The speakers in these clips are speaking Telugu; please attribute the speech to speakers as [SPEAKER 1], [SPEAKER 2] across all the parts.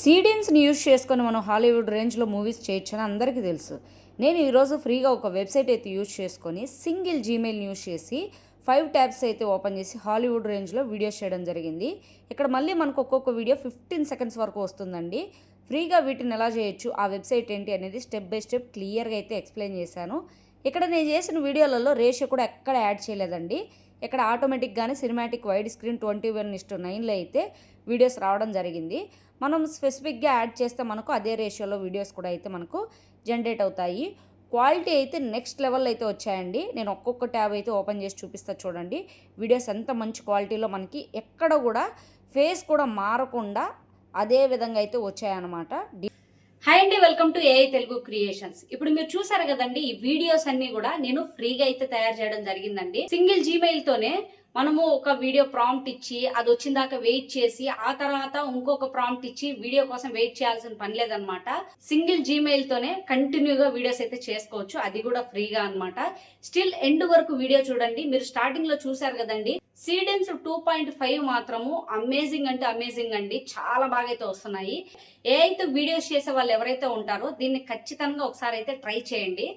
[SPEAKER 1] సీడీన్స్ని యూజ్ చేసుకొని మనం హాలీవుడ్ రేంజ్లో మూవీస్ చేయొచ్చని అందరికీ తెలుసు. నేను ఈరోజు ఫ్రీగా ఒక వెబ్సైట్ అయితే యూజ్ చేసుకొని సింగిల్ జీమెయిల్ యూజ్ చేసి 5 ట్యాబ్స్ అయితే ఓపెన్ చేసి హాలీవుడ్ రేంజ్లో వీడియోస్ చేయడం జరిగింది. ఇక్కడ మళ్ళీ మనకు ఒక్కొక్క వీడియో 15 సెకండ్స్ వరకు వస్తుందండి. ఫ్రీగా వీటిని ఎలా చేయొచ్చు, ఆ వెబ్సైట్ ఏంటి అనేది స్టెప్ బై స్టెప్ క్లియర్గా అయితే ఎక్స్ప్లెయిన్ చేశాను. ఇక్కడ నేను చేసిన వీడియోలలో రేషియో కూడా ఎక్కడ యాడ్ చేయలేదండి. ఇక్కడ ఆటోమేటిక్గానే సినిమాటిక్ వైడ్ స్క్రీన్ 21:9లో అయితే వీడియోస్ రావడం జరిగింది. మనం స్పెసిఫిక్గా యాడ్ చేస్తే మనకు అదే రేషియోలో వీడియోస్ కూడా అయితే మనకు జనరేట్ అవుతాయి. క్వాలిటీ అయితే నెక్స్ట్ లెవెల్ అయితే వచ్చాయండి. నేను ఒక్కొక్క ట్యాబ్ అయితే ఓపెన్ చేసి చూపిస్తా చూడండి. వీడియోస్ ఎంత మంచి క్వాలిటీలో మనకి ఎక్కడ కూడా ఫేస్ కూడా మారకుండా అదే విధంగా అయితే వచ్చాయన్నమాట. హాయ్ అండి, welcome to AI Telugu creations. ఇప్పుడు మీరు చూసారు కదండి, ఈ వీడియోస్ అన్ని కూడా నేను ఫ్రీగా అయితే తయారు చేయడం జరిగిందండి. సింగిల్ జీమెయిల్ తోనే మనము ఒక వీడియో ప్రాంప్ట్ ఇచ్చి అది వచ్చిన దాకా వెయిట్ చేసి ఆ తర్వాత ఇంకొక ప్రాంప్ట్ ఇచ్చి వీడియో కోసం వెయిట్ చేయాల్సిన పని లేదనమాట. సింగిల్ జీమెయిల్ తోనే కంటిన్యూగా వీడియోస్ అయితే చేసుకోవచ్చు, అది కూడా ఫ్రీగా అనమాట. స్టిల్ ఎండ్ వరకు వీడియో చూడండి. మీరు స్టార్టింగ్ లో చూసారు కదండి, సీడెన్స్ 2.5 మాత్రము అమేజింగ్ అంటే అమేజింగ్ అండి. చాలా బాగా అయితే వస్తున్నాయి. ఏ అయితే వీడియోస్ చేసే వాళ్ళు ఎవరైతే ఉంటారో దీన్ని ఖచ్చితంగా ఒకసారి అయితే ట్రై చేయండి.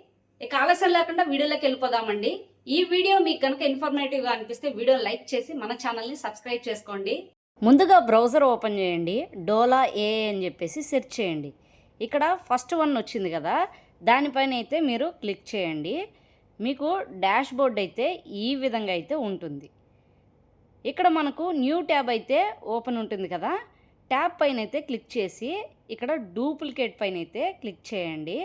[SPEAKER 1] ఇక ఆలస్యం లేకుండా వీడియోలోకి వెళ్ళిపోదామండి. ఈ వీడియో మీకు కనుక ఇన్ఫర్మేటివ్గా అనిపిస్తే వీడియో లైక్ చేసి మన ఛానల్ని సబ్స్క్రైబ్ చేసుకోండి. ముందుగా బ్రౌజర్ ఓపెన్ చేయండి. డోలా ఏఐ అని చెప్పేసి సెర్చ్ చేయండి. ఇక్కడ ఫస్ట్ వన్ వచ్చింది కదా, దానిపైన అయితే మీరు క్లిక్ చేయండి. మీకు డాష్ బోర్డ్ అయితే ఈ విధంగా అయితే ఉంటుంది. ఇక్కడ మనకు న్యూ ట్యాబ్ అయితే ఓపెన్ ఉంటుంది కదా, ట్యాబ్ పైన అయితే క్లిక్ చేసి ఇక్కడ డూప్లికేట్ పైన అయితే క్లిక్ చేయండి.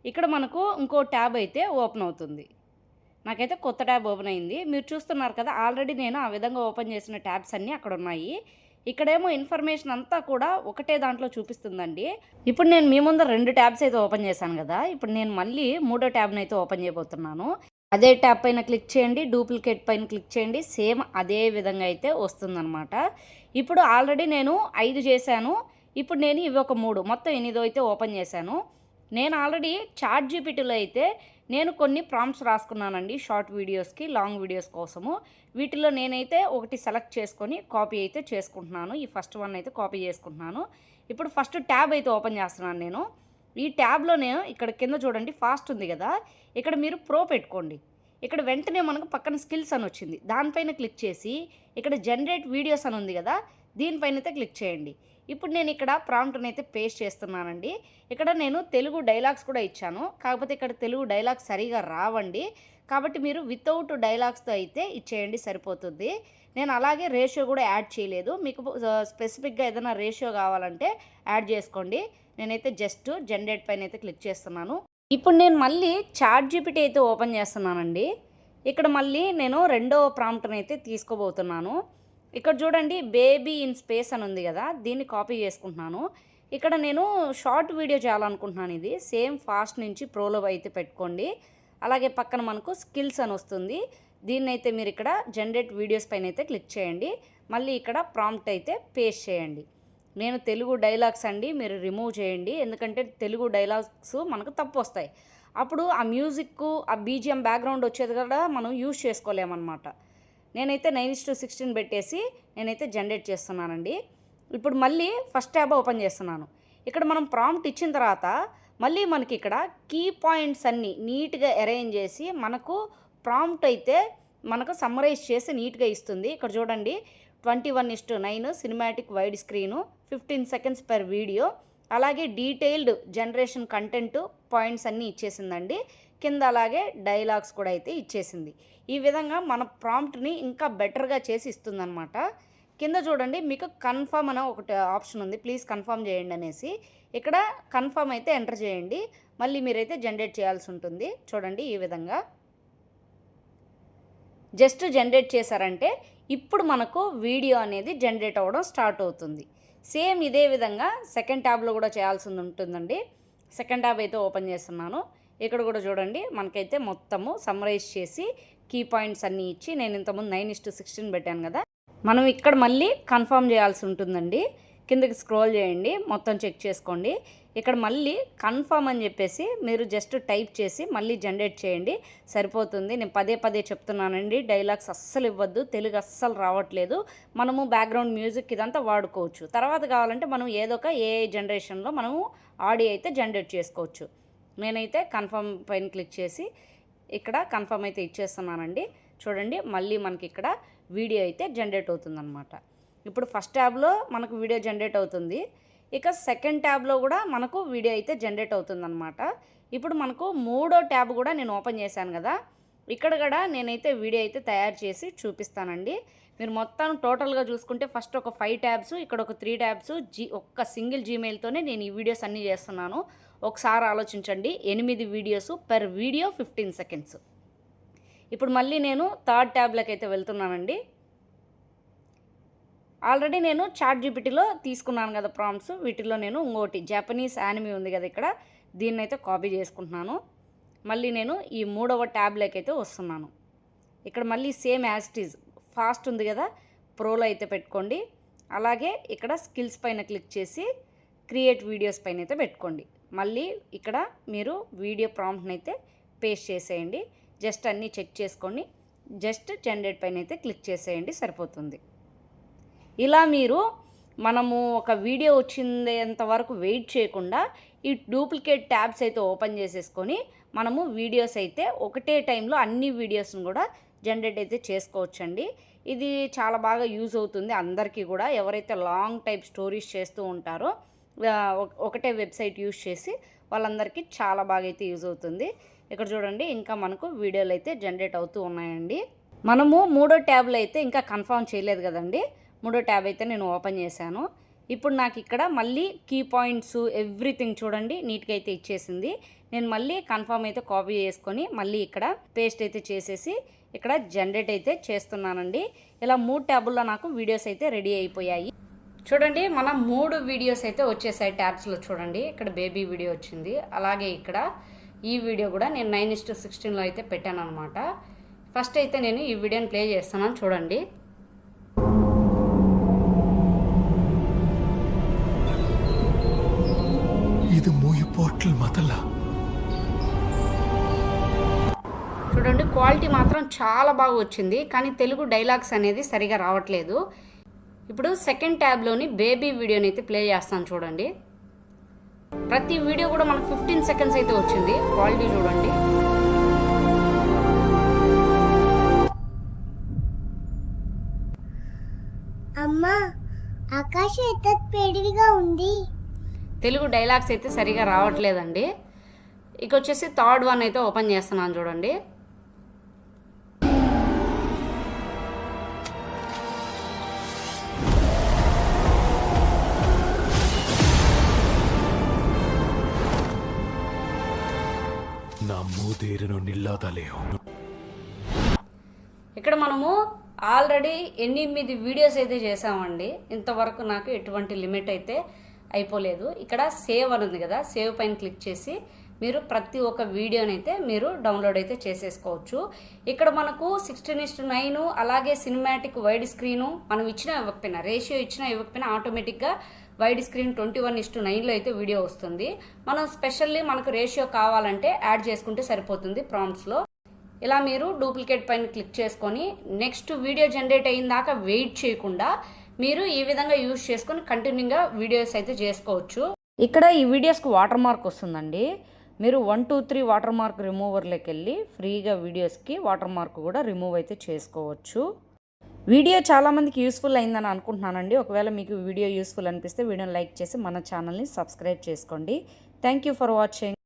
[SPEAKER 1] ఇక్కడ మనకు ఇంకో ట్యాబ్ అయితే ఓపెన్ అవుతుంది. నాకైతే కొత్త ట్యాబ్ ఓపెన్ అయింది. మీరు చూస్తున్నారు కదా, ఆల్రెడీ నేను ఆ విధంగా ఓపెన్ చేసిన ట్యాబ్స్ అన్నీ అక్కడ ఉన్నాయి. ఇక్కడేమో ఇన్ఫర్మేషన్ అంతా కూడా ఒకటే దాంట్లో చూపిస్తుందండి. ఇప్పుడు నేను మీ ముందు 2 ట్యాబ్స్ అయితే ఓపెన్ చేశాను కదా, ఇప్పుడు నేను మళ్ళీ 3వ ట్యాబ్ని అయితే ఓపెన్ చేయబోతున్నాను. అదే ట్యాబ్ పైన క్లిక్ చేయండి, డూప్లికేట్ పైన క్లిక్ చేయండి. సేమ్ అదే విధంగా అయితే వస్తుందన్నమాట. ఇప్పుడు ఆల్రెడీ నేను 5 చేశాను. ఇప్పుడు నేను ఇవి ఒక 3, మొత్తం 8 అయితే ఓపెన్ చేశాను. నేను ఆల్రెడీ చాట్ జీపీటీలో అయితే నేను కొన్ని ప్రాంప్ట్స్ రాసుకున్నానండి, షార్ట్ వీడియోస్కి, లాంగ్ వీడియోస్ కోసము. వీటిలో నేనైతే ఒకటి సెలెక్ట్ చేసుకొని కాపీ అయితే చేసుకుంటున్నాను. ఈ ఫస్ట్ వన్ అయితే కాపీ చేసుకుంటున్నాను. ఇప్పుడు ఫస్ట్ ట్యాబ్ అయితే ఓపెన్ చేస్తున్నాను నేను. ఈ ట్యాబ్లో నేను ఇక్కడ కింద చూడండి ఫాస్ట్ ఉంది కదా, ఇక్కడ మీరు ప్రో పెట్టుకోండి. ఇక్కడ వెంటనే మనకు పక్కన స్కిల్స్ అని వచ్చింది, దానిపైన క్లిక్ చేసి ఇక్కడ జనరేట్ వీడియోస్ అని ఉంది కదా, దీనిపైన అయితే క్లిక్ చేయండి. ఇప్పుడు నేను ఇక్కడ ప్రాంప్ట్ని అయితే పేస్ట్ చేస్తున్నానండి. ఇక్కడ నేను తెలుగు డైలాగ్స్ కూడా ఇచ్చాను, కాకపోతే ఇక్కడ తెలుగు డైలాగ్స్ సరిగా రావండి. కాబట్టి మీరు వితౌట్ డైలాగ్స్తో అయితే ఇచ్చేయండి, సరిపోతుంది. నేను అలాగే రేషియో కూడా యాడ్ చేయలేదు. మీకు స్పెసిఫిక్గా ఏదైనా రేషియో కావాలంటే యాడ్ చేసుకోండి. నేనైతే జస్ట్ జనరేట్ పైన అయితే క్లిక్ చేస్తున్నాను. ఇప్పుడు నేను మళ్ళీ చాట్ జీపీటీ అయితే ఓపెన్ చేస్తున్నానండి. ఇక్కడ మళ్ళీ నేను 2వ ప్రాంప్ట్ని అయితే తీసుకోబోతున్నాను. ఇక్కడ చూడండి, బేబీ ఇన్ స్పేస్ అని ఉంది కదా, దీన్ని కాపీ చేసుకుంటున్నాను. ఇక్కడ నేను షార్ట్ వీడియో చేయాలనుకుంటున్నాను. ఇది సేమ్ ఫాస్ట్ నుంచి ప్రోలో అయితే పెట్టుకోండి. అలాగే పక్కన మనకు స్కిల్స్ అని వస్తుంది, దీన్ని అయితే మీరు ఇక్కడ జనరేట్ వీడియోస్ పైన అయితే క్లిక్ చేయండి. మళ్ళీ ఇక్కడ ప్రాంప్ట్ అయితే పేస్ట్ చేయండి. నేను తెలుగు డైలాగ్స్ అండి, మీరు రిమూవ్ చేయండి, ఎందుకంటే తెలుగు డైలాగ్స్ మనకు తప్పు వస్తాయి. అప్పుడు ఆ మ్యూజిక్, ఆ బీజిఎం బ్యాక్గ్రౌండ్ వచ్చేది కూడా మనం యూజ్ చేసుకోలేమన్నమాట. నేనైతే 9:16 పెట్టేసి నేనైతే జనరేట్ చేస్తున్నానండి. ఇప్పుడు మళ్ళీ ఫస్ట్ ట్యాబ్ ఓపెన్ చేస్తున్నాను. ఇక్కడ మనం ప్రాంప్ట్ ఇచ్చిన తర్వాత మళ్ళీ మనకి ఇక్కడ కీ పాయింట్స్ అన్నీ నీట్గా అరేంజ్ చేసి మనకు ప్రాంప్ట్ అయితే మనకు సమ్మరైజ్ చేసి నీట్గా ఇస్తుంది. ఇక్కడ చూడండి, 21:9 cinematic wide screen, 15 seconds per video, అలాగే డీటెయిల్డ్ జనరేషన్ కంటెంట్ పాయింట్స్ అన్నీ ఇచ్చేసిందండి. కింద అలాగే డైలాగ్స్ కూడా అయితే ఇచ్చేసింది. ఈ విధంగా మన ప్రాంప్ట్ని ఇంకా బెటర్గా చేసి ఇస్తుందన్నమాట. కింద చూడండి, మీకు కన్ఫర్మ్ అనే ఒకటి ఆప్షన్ ఉంది, ప్లీజ్ కన్ఫర్మ్ చేయండి అనేసి. ఇక్కడ కన్ఫర్మ్ అయితే ఎంటర్ చేయండి. మళ్ళీ మీరైతే జనరేట్ చేయాల్సి ఉంటుంది. చూడండి, ఈ విధంగా జస్ట్ జనరేట్ చేశారంటే ఇప్పుడు మనకు వీడియో అనేది జనరేట్ అవ్వడం స్టార్ట్ అవుతుంది. సేమ్ ఇదే విధంగా సెకండ్ ట్యాబ్లో కూడా చేయాల్సి ఉంటుందండి. సెకండ్ ట్యాబ్ అయితే ఓపెన్ చేస్తున్నాను. ఇక్కడ కూడా చూడండి, మనకైతే మొత్తము సమ్మరైజ్ చేసి కీ పాయింట్స్ అన్నీ ఇచ్చి, నేను ఇంతకుముందు 9:16 పెట్టాను కదా, మనం ఇక్కడ మళ్ళీ కన్ఫర్మ్ చేయాల్సి ఉంటుందండి. కిందకి స్క్రోల్ చేయండి, మొత్తం చెక్ చేసుకోండి. ఇక్కడ మళ్ళీ కన్ఫర్మ్ అని చెప్పేసి మీరు జస్ట్ టైప్ చేసి మళ్ళీ జనరేట్ చేయండి, సరిపోతుంది. నేను పదే పదే చెప్తున్నానండి, డైలాగ్స్ అస్సలు ఇవ్వద్దు, తెలుగు అస్సలు రావట్లేదు. మనము బ్యాక్గ్రౌండ్ మ్యూజిక్ ఇదంతా వాడుకోవచ్చు. తర్వాత కావాలంటే మనం ఏదో ఒక ఏఐ జనరేషన్లో మనము ఆడియో అయితే జనరేట్ చేసుకోవచ్చు. నేనైతే కన్ఫర్మ్ పైన క్లిక్ చేసి ఇక్కడ కన్ఫర్మ్ అయితే ఇచ్చేస్తున్నానండి. చూడండి, మళ్ళీ మనకి ఇక్కడ వీడియో అయితే జనరేట్ అవుతుందన్నమాట. ఇప్పుడు ఫస్ట్ ట్యాబ్లో మనకు వీడియో జనరేట్ అవుతుంది, ఇక సెకండ్ ట్యాబ్లో కూడా మనకు వీడియో అయితే జనరేట్ అవుతుందన్నమాట. ఇప్పుడు మనకు మూడో ట్యాబ్ కూడా నేను ఓపెన్ చేశాను కదా, ఇక్కడ కూడా నేనైతే వీడియో అయితే తయారు చేసి చూపిస్తానండి. మీరు మొత్తం టోటల్గా చూసుకుంటే ఫస్ట్ ఒక 5 ట్యాబ్స్, ఇక్కడ ఒక 3 ట్యాబ్స్, ఒక్క సింగిల్ జీమెయిల్తోనే నేను ఈ వీడియోస్ అన్నీ చేస్తున్నాను. ఒకసారి ఆలోచించండి, 8 వీడియోస్, పర్ వీడియో 15 సెకండ్స్. ఇప్పుడు మళ్ళీ నేను థర్డ్ ట్యాబ్లోకి అయితే వెళ్తున్నానండి. ఆల్రెడీ నేను ChatGPTలో తీసుకున్నాను కదా ప్రాంప్ట్స్, వీటిలో నేను ఇంకోటి జాపనీస్ యానిమీ ఉంది కదా ఇక్కడ, దీన్నైతే కాపీ చేసుకుంటున్నాను. మళ్ళీ నేను ఈ మూడవ ట్యాబ్లోకి అయితే వస్తున్నాను. ఇక్కడ మళ్ళీ same as it is fast ఉంది కదా, ప్రోలో అయితే పెట్టుకోండి. అలాగే ఇక్కడ స్కిల్స్ పైన క్లిక్ చేసి క్రియేట్ వీడియోస్ పైన అయితే పెట్టుకోండి. మళ్ళీ ఇక్కడ మీరు వీడియో ప్రాంప్ట్ని అయితే పేస్ట్ చేసేయండి. జస్ట్ అన్నీ చెక్ చేసుకొని జస్ట్ జనరేట్ పైన అయితే క్లిక్ చేసేయండి, సరిపోతుంది. ఇలా మీరు మనము ఒక వీడియో వచ్చేంత వరకు వెయిట్ చేయకుండా ఈ డూప్లికేట్ ట్యాబ్స్ అయితే ఓపెన్ చేసేసుకొని మనము వీడియోస్ అయితే ఒకటే టైంలో అన్ని వీడియోస్ని కూడా జనరేట్ అయితే చేసుకోవచ్చండి. ఇది చాలా బాగా యూజ్ అవుతుంది అందరికీ కూడా, ఎవరైతే లాంగ్ టైప్ స్టోరీస్ చేస్తూ ఉంటారో ఒకటే వెబ్సైట్ యూజ్ చేసి వాళ్ళందరికీ చాలా బాగా అయితే యూజ్ అవుతుంది. ఇక్కడ చూడండి, ఇంకా మనకు వీడియోలు అయితే జనరేట్ అవుతూ ఉన్నాయండి. మనము మూడో ట్యాబ్లో అయితే ఇంకా కన్ఫర్మ్ చేయలేదు కదండి, మూడో ట్యాబ్ అయితే నేను ఓపెన్ చేశాను. ఇప్పుడు నాకు ఇక్కడ మళ్ళీ కీ పాయింట్స్ ఎవ్రీథింగ్ చూడండి నీట్గా అయితే ఇచ్చేసింది. నేను మళ్ళీ కన్ఫర్మ్ అయితే కాపీ చేసుకొని మళ్ళీ ఇక్కడ పేస్ట్ అయితే చేసేసి ఇక్కడ జనరేట్ అయితే చేస్తున్నానండి. ఇలా 3 ట్యాబుల్లో నాకు వీడియోస్ అయితే రెడీ అయిపోయాయి. చూడండి, మన 3 వీడియోస్ అయితే వచ్చేసాయి ట్యాబ్స్లో. చూడండి, ఇక్కడ బేబీ వీడియో వచ్చింది, అలాగే ఇక్కడ ఈ వీడియో కూడా నేను 9:16లో అయితే పెట్టాను అనమాట. ఫస్ట్ అయితే నేను ఈ వీడియోని ప్లే చేస్తున్నాను, చూడండి.
[SPEAKER 2] ఇది మూయి పోర్టల్ మొదల.
[SPEAKER 1] చూడండి, క్వాలిటీ మాత్రం చాలా బాగా వచ్చింది, కానీ తెలుగు డైలాగ్స్ అనేది సరిగా రావట్లేదు. ఇప్పుడు సెకండ్ ట్యాబ్లోని బేబీ వీడియోని అయితే ప్లే చేస్తాను, చూడండి. ప్రతి వీడియో కూడా మనకు 15 సెకండ్స్ అయితే వచ్చింది. క్వాలిటీ చూడండి.
[SPEAKER 3] అమ్మా, ఆకాశం ఎంత వేడిగా ఉంది.
[SPEAKER 1] తెలుగు డైలాగ్స్ అయితే సరిగా రావట్లేదండి. ఇక వచ్చేసి థర్డ్ వన్ అయితే ఓపెన్ చేస్తున్నాను, చూడండి.
[SPEAKER 2] నా మూదేరును నిల్లాదలేవు.
[SPEAKER 1] ఇక్కడ మనము ఆల్రెడీ 8 వీడియోస్ అయితే చేసామండి. ఇంతవరకు నాకు ఎటువంటి లిమిట్ అయితే అయిపోలేదు. ఇక్కడ సేవ్ అని ఉంది కదా, సేవ్ పైన క్లిక్ చేసి మీరు ప్రతి ఒక్క వీడియోనైతే మీరు డౌన్లోడ్ అయితే చేసేసుకోవచ్చు. ఇక్కడ మనకు 16:9 అలాగే సినిమాటిక్ వైడ్ స్క్రీను మనం ఇచ్చినా ఇవ్వకపోయినా, రేషియో ఇచ్చినా ఇవ్వకపోయినా ఆటోమేటిక్గా వైడ్ స్క్రీన్ 21:9లో అయితే వీడియో వస్తుంది. మనం స్పెషల్లీ మనకు రేషియో కావాలంటే యాడ్ చేసుకుంటే సరిపోతుంది ప్రాంప్ట్స్లో. ఇలా మీరు డూప్లికేట్ పైన క్లిక్ చేసుకొని నెక్స్ట్ వీడియో జనరేట్ అయిన దాకా వెయిట్ చేయకుండా మీరు ఈ విధంగా యూజ్ చేసుకొని కంటిన్యూగా వీడియోస్ అయితే చేసుకోవచ్చు. ఇక్కడ ఈ వీడియోస్కి వాటర్ మార్క్ వస్తుందండి. మీరు 1, 2, 3 వాటర్ మార్క్ రిమూవర్లోకి వెళ్ళి ఫ్రీగా వీడియోస్కి వాటర్ మార్క్ కూడా రిమూవ్ అయితే చేసుకోవచ్చు. వీడియో చాలామందికి యూస్ఫుల్ అయిందని అనుకుంటున్నానండి. ఒకవేళ మీకు వీడియో యూస్ఫుల్ అనిపిస్తే వీడియోని లైక్ చేసి మన ఛానల్ని సబ్స్క్రైబ్ చేసుకోండి. Thank you for watching.